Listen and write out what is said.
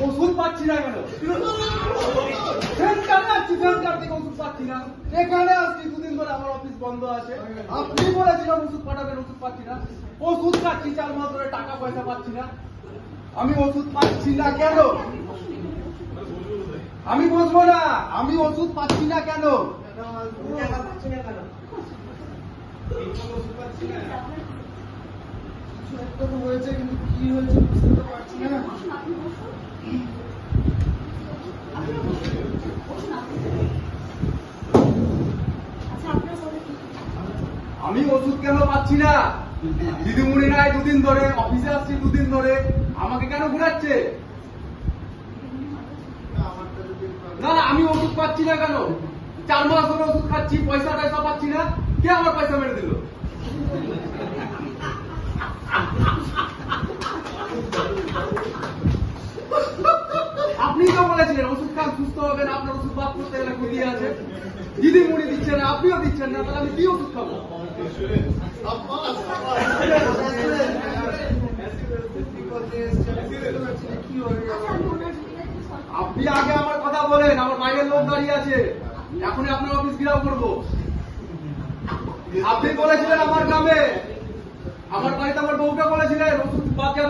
ওষুধ পাচ্ছি না কেন? ওষুধ পাচ্ছি না, এখানে আসছি দুদিন ধরে, আমার অফিস বন্ধ আছে। আপনি বলেছিলেন ওষুধ পাঠাবেন, ওষুধ পাচ্ছি না। ওষুধ খাচ্ছি 4 মাস ধরে, টাকা পয়সা পাচ্ছি না। আমি ওষুধ পাচ্ছি না কেন? আমি বসবো না, আমি ওষুধ পাচ্ছি না কেন? হয়েছে, কিন্তু কি হয়েছে বুঝতে তো পারছি না। আমি ওষুধ কেন পাচ্ছি না? দিদিমণি নাই দুদিন ধরে, অফিসে আসছি দুদিন ধরে, আমাকে কেন ঘুরাচ্ছে? না না, আমি ওষুধ পাচ্ছি না কেন? 4 মাস ধরে ওষুধ খাচ্ছি, পয়সা টয়সা পাচ্ছি না। কে আমার পয়সা মেরে দিল? আপনি তো বলেছিলেন ওষুধ খান সুস্থ হবেন, আপনার ওষুধ বাদ করতে গেলে ক্ষতি আছে। দিদিমণি দিচ্ছেন না, আপনিও দিচ্ছেন না, তাহলে আমি কি ওষুধ খাবো? আপনি আগে আমার কথা বলেন, আমার বাইরের লোক দাঁড়িয়ে আছে, এখনই আপনার অফিস ঘেরাও করবো। আপনি বলেছিলেন আমার গ্রামে, আমার বাড়িতে আমার বউকে বলেছিলেন ওষুধ বাদ যাবে।